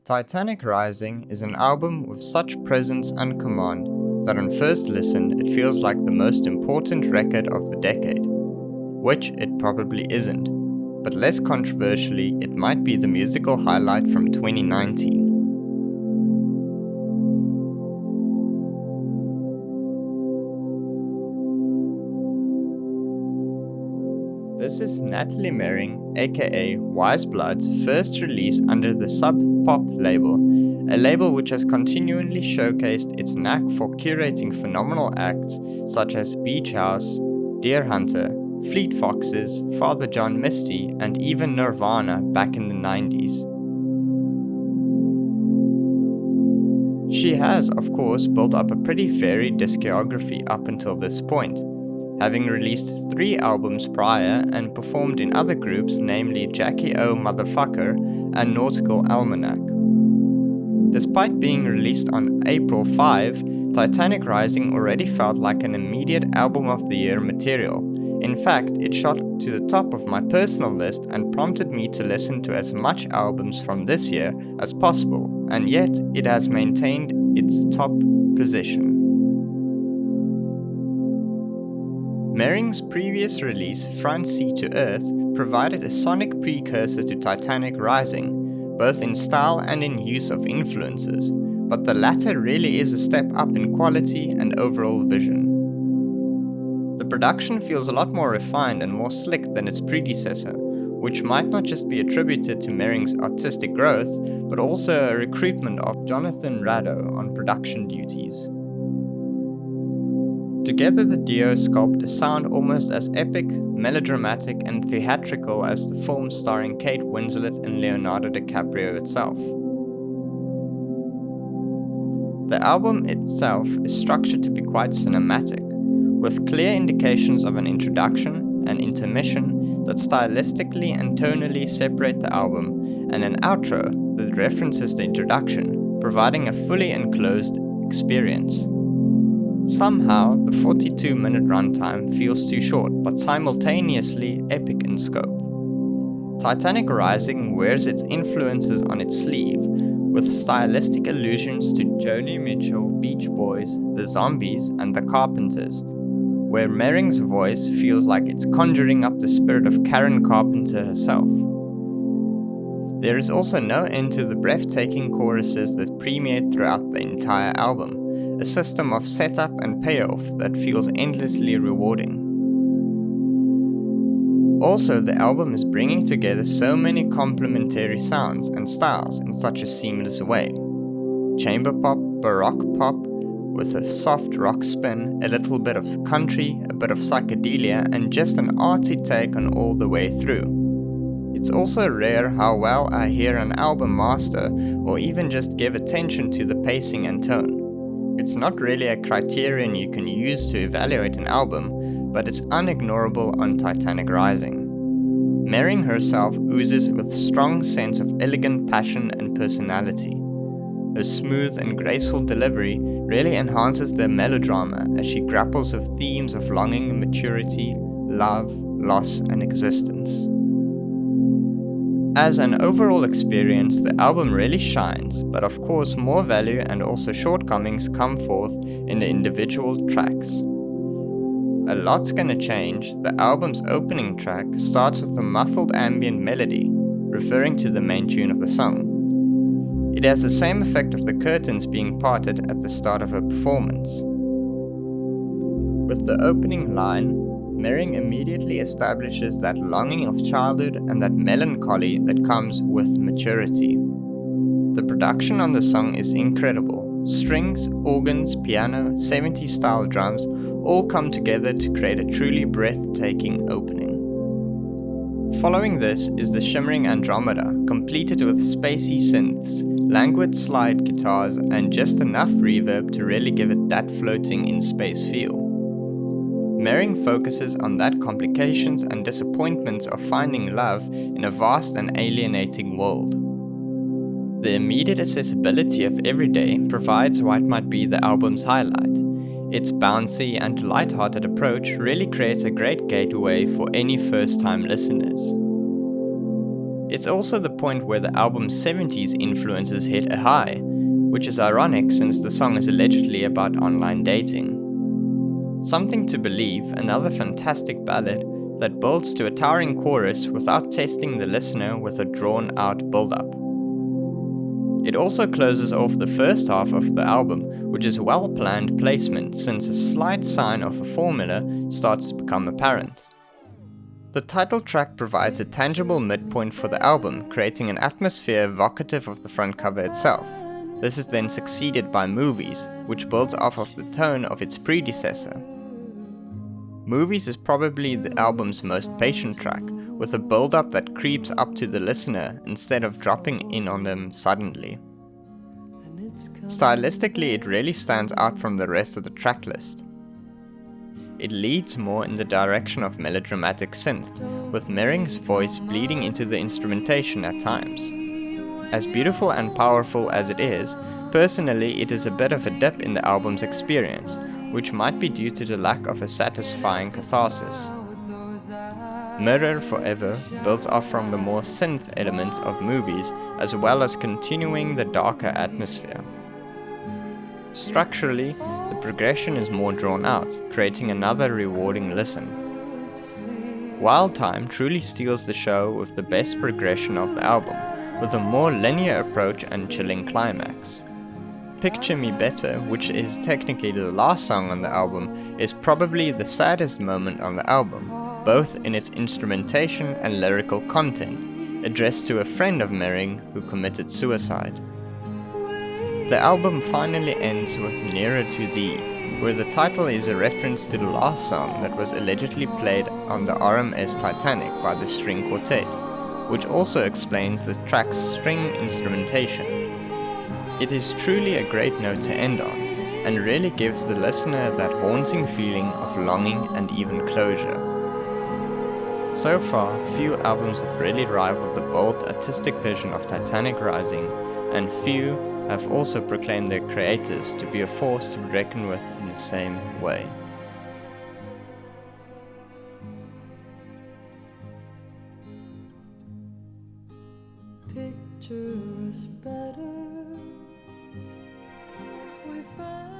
Titanic Rising is an album with such presence and command that on first listen it feels like the most important record of the decade, which it probably isn't, but less controversially it might be the musical highlight from 2019. This is Natalie Merring, aka Weyes Blood's first release under the Sub Pop label, a label which has continually showcased its knack for curating phenomenal acts such as Beach House, Deer Hunter, Fleet Foxes, Father John Misty, and even Nirvana back in the 90s. She has, of course, built up a pretty varied discography up until this point, having released 3 albums prior and performed in other groups, namely Jackie O Motherfucker and Nautical Almanac. Despite being released on April 5, Titanic Rising already felt like an immediate Album of the Year material. In fact, it shot to the top of my personal list and prompted me to listen to as much albums from this year as possible, and yet it has maintained its top position. Merring's previous release, Front Sea to Earth, provided a sonic precursor to Titanic Rising, both in style and in use of influences, but the latter really is a step up in quality and overall vision. The production feels a lot more refined and more slick than its predecessor, which might not just be attributed to Merring's artistic growth, but also a recruitment of Jonathan Rado on production duties. Together the duo sculpt a sound almost as epic, melodramatic and theatrical as the film starring Kate Winslet and Leonardo DiCaprio itself. The album itself is structured to be quite cinematic, with clear indications of an introduction, an intermission that stylistically and tonally separate the album, and an outro that references the introduction, providing a fully enclosed experience. Somehow, the 42-minute runtime feels too short, but simultaneously epic in scope. Titanic Rising wears its influences on its sleeve, with stylistic allusions to Joni Mitchell, Beach Boys, The Zombies, and The Carpenters, where Merring's voice feels like it's conjuring up the spirit of Karen Carpenter herself. There is also no end to the breathtaking choruses that permeate throughout the entire album, a system of setup and payoff that feels endlessly rewarding. Also, the album is bringing together so many complementary sounds and styles in such a seamless way. Chamber pop, baroque pop, with a soft rock spin, a little bit of country, a bit of psychedelia, and just an artsy take on all the way through. It's also rare how well I hear an album master or even just give attention to the pacing and tone. It's not really a criterion you can use to evaluate an album, but it's unignorable on Titanic Rising. Merring herself oozes with a strong sense of elegant passion and personality. Her smooth and graceful delivery really enhances the melodrama as she grapples with themes of longing, maturity, love, loss, and existence. As an overall experience, the album really shines, but of course more value and also shortcomings come forth in the individual tracks. A lot's gonna change. The album's opening track starts with a muffled ambient melody, referring to the main tune of the song. It has the same effect of the curtains being parted at the start of a performance. With the opening line, Merring immediately establishes that longing of childhood and that melancholy that comes with maturity. The production on the song is incredible. Strings, organs, piano, 70s style drums all come together to create a truly breathtaking opening. Following this is the shimmering Andromeda, completed with spacey synths, languid slide guitars, and just enough reverb to really give it that floating in space feel. Merring focuses on that complications and disappointments of finding love in a vast and alienating world. The immediate accessibility of Everyday provides what might be the album's highlight. Its bouncy and light-hearted approach really creates a great gateway for any first-time listeners. It's also the point where the album's 70s influences hit a high, which is ironic since the song is allegedly about online dating. Something to Believe, another fantastic ballad that builds to a towering chorus without testing the listener with a drawn-out build-up. It also closes off the first half of the album, which is well-planned placement since a slight sign of a formula starts to become apparent. The title track provides a tangible midpoint for the album, creating an atmosphere evocative of the front cover itself. This is then succeeded by Movies, which builds off of the tone of its predecessor. Movies is probably the album's most patient track, with a build-up that creeps up to the listener instead of dropping in on them suddenly. Stylistically, it really stands out from the rest of the tracklist. It leads more in the direction of melodramatic synth, with Merring's voice bleeding into the instrumentation at times. As beautiful and powerful as it is, personally it is a bit of a dip in the album's experience, which might be due to the lack of a satisfying catharsis. Mirror Forever builds off from the more synth elements of Movies, as well as continuing the darker atmosphere. Structurally, the progression is more drawn out, creating another rewarding listen. Wild Time truly steals the show with the best progression of the album, with a more linear approach and chilling climax. Picture Me Better, which is technically the last song on the album, is probably the saddest moment on the album, both in its instrumentation and lyrical content, addressed to a friend of Merring who committed suicide. The album finally ends with Nearer to Thee, where the title is a reference to the last song that was allegedly played on the RMS Titanic by the string quartet, which also explains the track's string instrumentation. It is truly a great note to end on, and really gives the listener that haunting feeling of longing and even closure. So far, few albums have really rivaled the bold artistic vision of Titanic Rising, and few have also proclaimed their creators to be a force to be reckoned with in the same way. Picture us better. We found